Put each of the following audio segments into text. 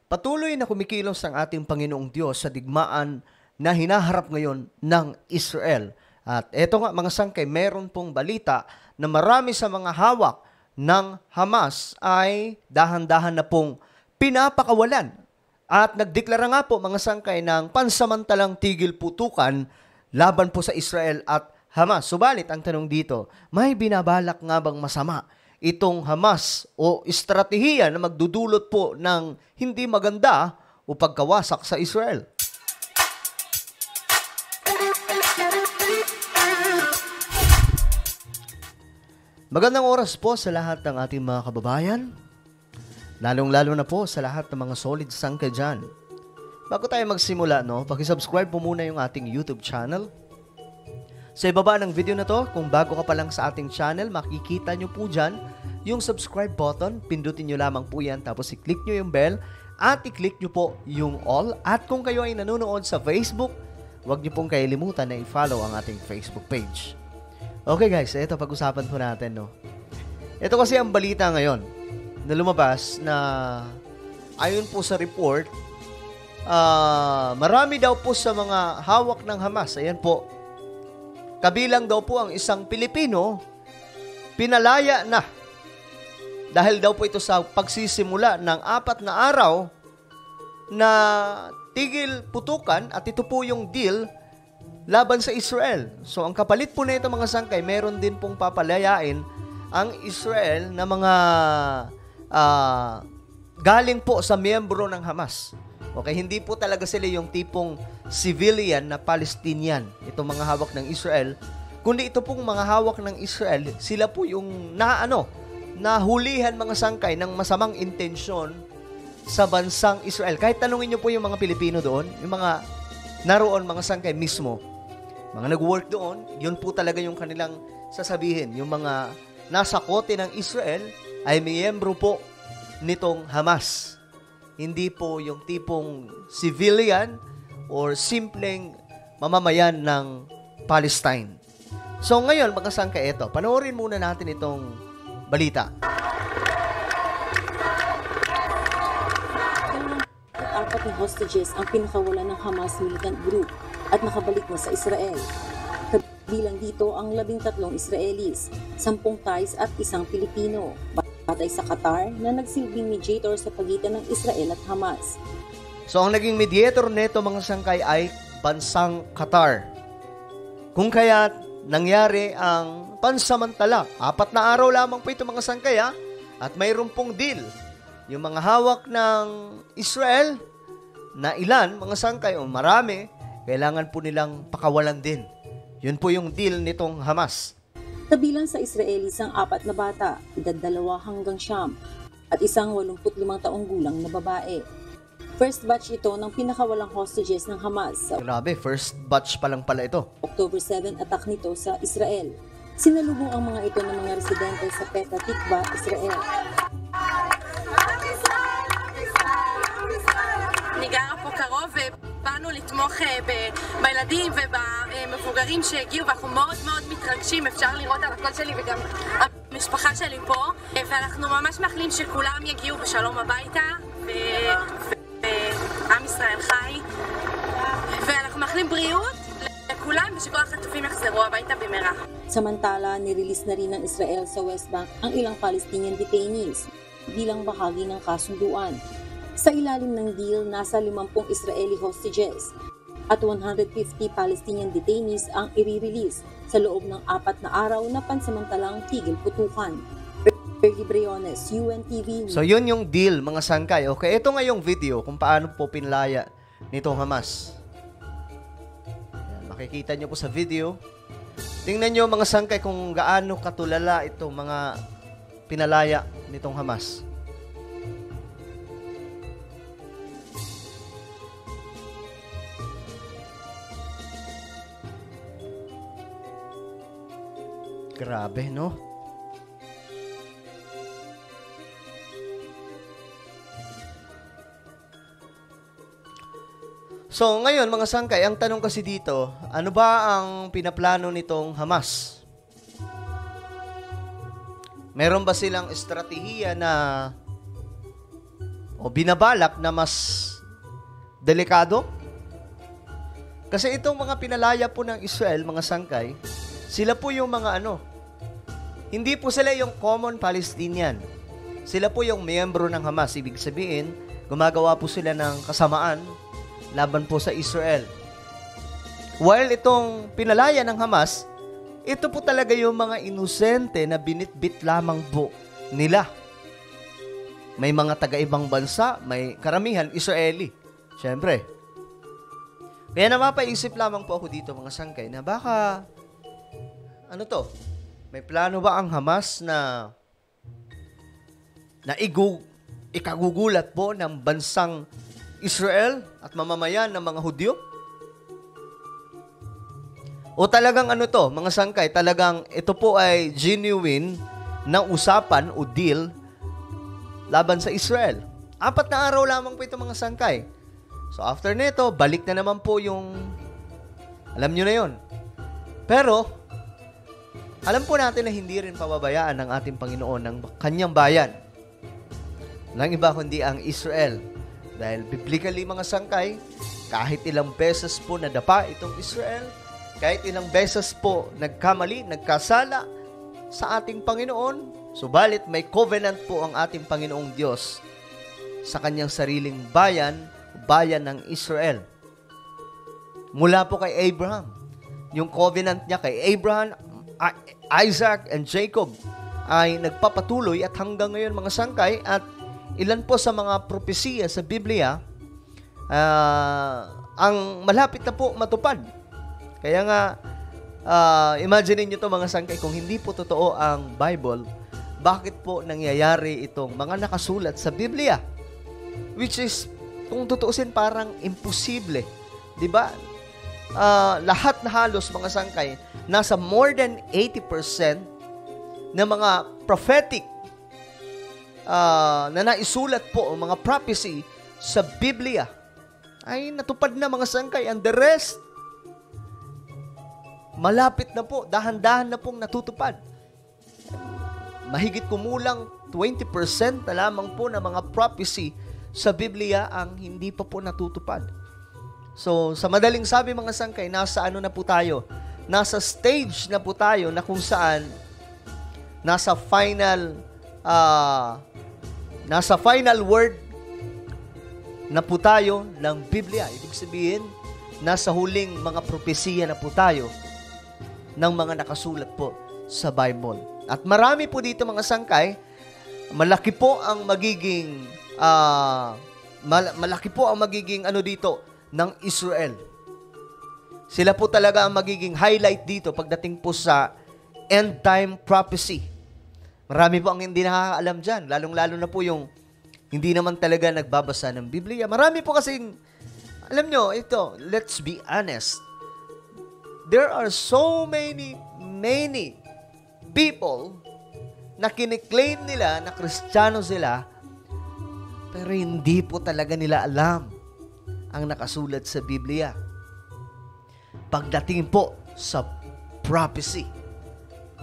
Patuloy na kumikilos ang ating Panginoong Diyos sa digmaan na hinaharap ngayon ng Israel. At eto nga mga sangkay, meron pong balita na marami sa mga hawak ng Hamas ay dahan-dahan na pong pinapakawalan. At nagdeklara nga po mga sangkay ng pansamantalang tigil putukan laban po sa Israel at Hamas. Subalit ang tanong dito, may binabalak nga bang masama itong Hamas o estratehiya na magdudulot po ng hindi maganda o pagkawasak sa Israel? Magandang oras po sa lahat ng ating mga kababayan, lalong-lalo na po sa lahat ng mga solid sangkay dyan. Bago tayo magsimula, pakisubscribe po muna yung ating YouTube channel. Sa ibaba ng video na to, kung bago ka pa lang sa ating channel, makikita nyo po dyan yung subscribe button. Pindutin nyo lamang po yan, tapos i-click nyo yung bell at i-click nyo po yung all. At kung kayo ay nanonood sa Facebook, huwag nyo pong kailimutan na i-follow ang ating Facebook page. Okay guys, ito pag-usapan po natin. Ito kasi ang balita ngayon na lumabas na ayon po sa report, marami daw po sa mga hawak ng Hamas, ayan po, kabilang daw po ang isang Pilipino, pinalaya na. Dahil daw po ito sa pagsisimula ng 4 na araw na tigil putukan at ito po yung deal laban sa Israel. So ang kapalit po na ito mga sangkay, meron din pong papalayain ang Israel na mga galing po sa miyembro ng Hamas. Okay, hindi po talaga sila yung tipong civilian na Palestinian, itong mga hawak ng Israel, kundi ito pong mga hawak ng Israel, sila po yung nahulihan mga sangkay ng masamang intensyon sa bansang Israel. Kahit tanungin nyo po yung mga Pilipino doon, yung mga naroon mga sangkay mismo, mga nag-work doon, yun po talaga yung kanilang sasabihin. Yung mga nasa kote ng Israel ay miyembro po nitong Hamas. Hindi po yung tipong civilian or simpleng mamamayan ng Palestine. So ngayon, mga sangkay, ito, panoorin muna natin itong balita. Apat na hostages ang pinakawalan ng Hamas militant group at nakabalik na sa Israel. Kabilang dito ang 13 Israelis, 10 Thais at 1 Pilipino, batay sa Qatar na nagsilbing mediator sa pagitan ng Israel at Hamas. So ang naging mediator neto mga sangkay ay bansang Qatar. Kung kaya nangyari ang pansamantala, 4 na araw lamang po ito mga sangkay at mayroon pong deal. Yung mga hawak ng Israel na ilan mga sangkay o marami, kailangan po nilang pakawalan din. Yun po yung deal nitong Hamas. Kabilang sa Israelis ang 4 na bata, edad 2 hanggang 9, at isang 85 taong gulang na babae. First batch ito ng pinakawalang hostages ng Hamas. Grabe, first batch pa lang pala ito. October 7 attack nito sa Israel. Sinalubong ang mga ito ng mga residente sa Petah Tikva, Israel. ניגר פה קרוב ובאנו לתמוך בילדים ובמבוגרים שהגיעו ואנחנו מאוד מאוד מתרגשים, אפשר לראות על הקול שלי וגם המשפחה שלי פה ואנחנו ממש מאחלים שכולם יגיעו בשלום הביתה ועם ישראל חי ואנחנו מאחלים בריאות לכולם ושכל החטופים יחזרו הביתה במהרה. Samantala, nirelease na rin ng Israel sa West Bank ang ilang Palestinian detainees bilang bahagi ng kasunduan. Sa ilalim ng deal, nasa 50 Israeli hostages at 150 Palestinian detainees ang i-release sa loob ng 4 na araw na pansamantalang tigil putukan. Perry Briones, UNTV. So yun yung deal mga sangkay. Okay, ito nga yung video kung paano po pinlaya nitong Hamas. Yan, makikita nyo po sa video. Tingnan nyo mga sangkay kung gaano katulala itong mga pinalaya nitong Hamas. Grabe, no? So, ngayon, mga sangkay, ang tanong kasi dito, ano ba ang pinaplano nitong Hamas? Meron ba silang estratehiya na o binabalak na mas delikado? Kasi itong mga pinalaya po ng Israel, mga sangkay, sila po yung mga hindi po sila yung common Palestinian. Sila po yung miyembro ng Hamas. Ibig sabihin, gumagawa po sila ng kasamaan laban po sa Israel. While itong pinalaya ng Hamas, ito po talaga yung mga inosente na binitbit lamang po nila. May mga taga-ibang bansa, may karamihan Israeli. Siyempre. Kaya napapaisip lamang po ako dito, mga sangkay, na baka, may plano ba ang Hamas na ikagugulat po ng bansang Israel at mamamayan ng mga Hudyo? O talagang mga sangkay, talagang ito po ay genuine na usapan o deal laban sa Israel. 4 na araw lamang po ito, mga sangkay. So after nito, balik na naman po yung, alam nyo na yon. Pero, alam po natin na hindi rin pababayaan ng ating Panginoon ng kanyang bayan. Walang iba kundi ang Israel. Dahil biblically, mga sangkay, kahit ilang beses po nadapa itong Israel, kahit ilang beses po nagkamali, nagkasala sa ating Panginoon, subalit may covenant po ang ating Panginoong Diyos sa kanyang sariling bayan ng Israel. Mula po kay Abraham. Yung covenant niya kay Abraham, Isaac, and Jacob ay nagpapatuloy at hanggang ngayon, mga sangkay, at ilan po sa mga propesiya sa Biblia ang malapit na po matupad. Kaya nga, imagine niyo to, mga sangkay, kung hindi po totoo ang Bible, bakit po nangyayari itong mga nakasulat sa Biblia? Which is, kung tutuusin, parang imposible. Diba? Lahat na halos, mga sangkay, nasa more than 80% ng mga prophetic na naisulat po, mga prophecy sa Biblia ay natupad na, mga sangkay. And the rest, malapit na po, dahan-dahan na pong natutupad. Mahigit kumulang 20% na lamang po ng mga prophecy sa Biblia ang hindi pa po natutupad. So, sa madaling sabi, mga sangkay, nasa na po tayo? Nasa stage na po tayo na kung saan nasa final word na po tayo ng Biblia. Ibig sabihin, nasa huling mga propesiya na po tayo ng mga nakasulat po sa Bible. At marami po dito, mga sangkay, malaki po ang magiging dito ng Israel. Sila po talaga ang magiging highlight dito pagdating po sa end time prophecy. Marami po ang hindi nakakaalam dyan, lalong-lalo na po yung hindi naman talaga nagbabasa ng Biblia. Marami po kasing, alam nyo, ito, let's be honest, there are so many people na kiniklaim nila na Kristiyano sila, pero hindi po talaga nila alam ang nakasulat sa Biblia. Pagdating po sa prophecy,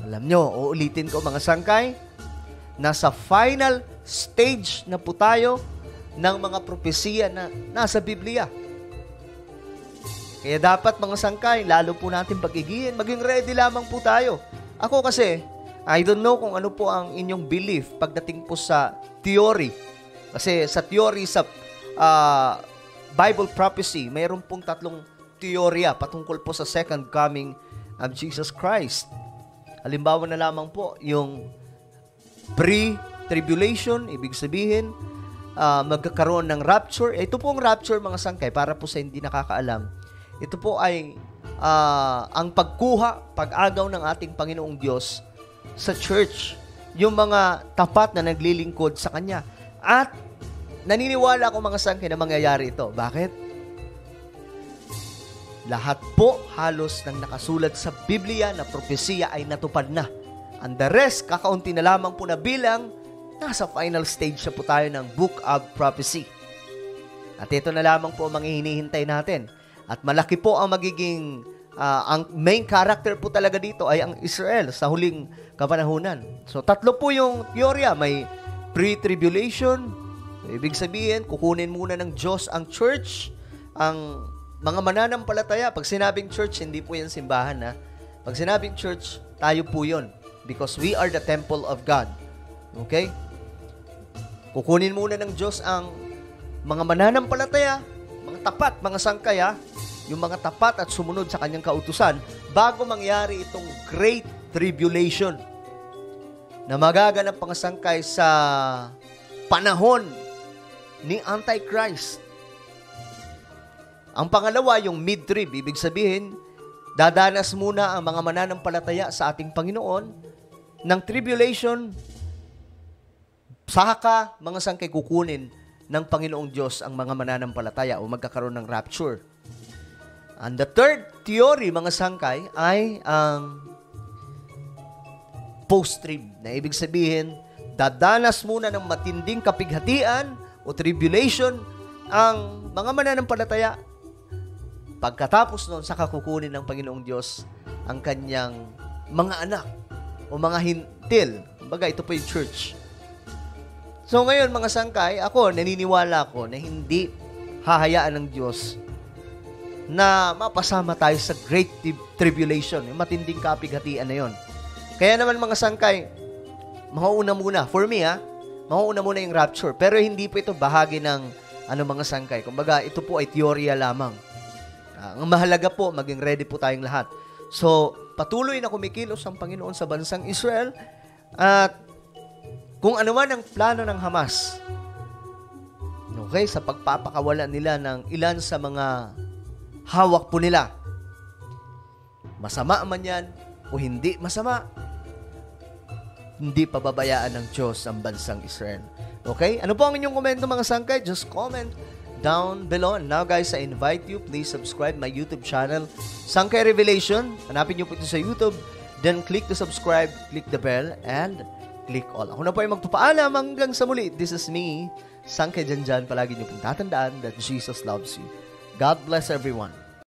alam nyo, uulitin ko, mga sangkay, nasa final stage na po tayo ng mga propesiya na nasa Biblia. Kaya dapat, mga sangkay, lalo po natin pag-igihin, maging ready lamang po tayo. Ako kasi, I don't know kung ano po ang inyong belief pagdating po sa theory. Kasi sa theory, sa Bible prophecy, mayroon pong 3 teorya patungkol po sa second coming of Jesus Christ. Halimbawa na lamang po, yung pre-tribulation, ibig sabihin, magkakaroon ng rapture. Ito po ang rapture, mga sangkay, para po sa hindi nakakaalam. Ito po ay ang pagkuha, pag-agaw ng ating Panginoong Diyos sa church, yung mga tapat na naglilingkod sa Kanya. At naniniwala ako, mga sangkay, na mangyayari ito. Bakit? Lahat po halos ng nakasulat sa Biblia na propesiya ay natupad na. And the rest, kakaunti na lamang po na bilang, nasa final stage na po tayo ng Book of Prophecy. At ito na lamang po ang mga hinihintay natin. At malaki po ang magiging, ang main character po talaga dito ay ang Israel sa huling kapanahunan. So 3 po yung teorya. May pre-tribulation, Ibig sabihin, kukunin muna ng Diyos ang church, ang mga mananampalataya. Pag sinabing church, hindi po yan simbahan, ha? Pag sinabing church, tayo po yun. Because we are the temple of God. Okay? Kukunin muna ng Diyos ang mga mananampalataya, mga tapat, mga sangkaya, yung mga tapat at sumunod sa kanyang kautusan, bago mangyari itong Great Tribulation na magaganap mga sangkay sa panahon ni Antichrist. Ang pangalawa, yung mid-trib. Ibig sabihin, dadanas muna ang mga mananampalataya sa ating Panginoon ng tribulation, saka mga sangkay kukunin ng Panginoong Diyos ang mga mananampalataya o magkakaroon ng rapture. And the third theory, mga sangkay, ay ang post-trib, na ibig sabihin, dadanas muna ng matinding kapighatian o tribulation ang mga mananampalataya. Pagkatapos noon, saka kukunin ng Panginoong Diyos ang kanyang mga anak o mga hintil. Kumbaga, ito po yung church. So ngayon, mga sangkay, ako, naniniwala ko na hindi hahayaan ng Diyos na mapasama tayo sa Great Tribulation, yung matinding kapighatian na yon. Kaya naman, mga sangkay, mauuna muna. For me, mauuna muna yung rapture. Pero hindi po ito bahagi ng mga sangkay. Kumbaga, ito po ay teorya lamang. Ang mahalaga po, maging ready po tayong lahat. So, patuloy na kumikilos ang Panginoon sa bansang Israel. At kung ano man ang plano ng Hamas, okay, sa pagpapakawala nila ng ilan sa mga hawak po nila, masama man yan o hindi masama, hindi pababayaan ng Diyos ang bansang Israel. Okay? Ano po ang inyong komento, mga sangkay? Just comment down below. And now, guys, I invite you, please subscribe my YouTube channel, Sangkay Revelation. Hanapin niyo po ito sa YouTube. Then, click to subscribe, click the bell, and click all. Ako na po ay magpapaalam hanggang sa muli. This is me, Sangkay Janjan. Palagi niyo pong tatandaan that Jesus loves you. God bless everyone.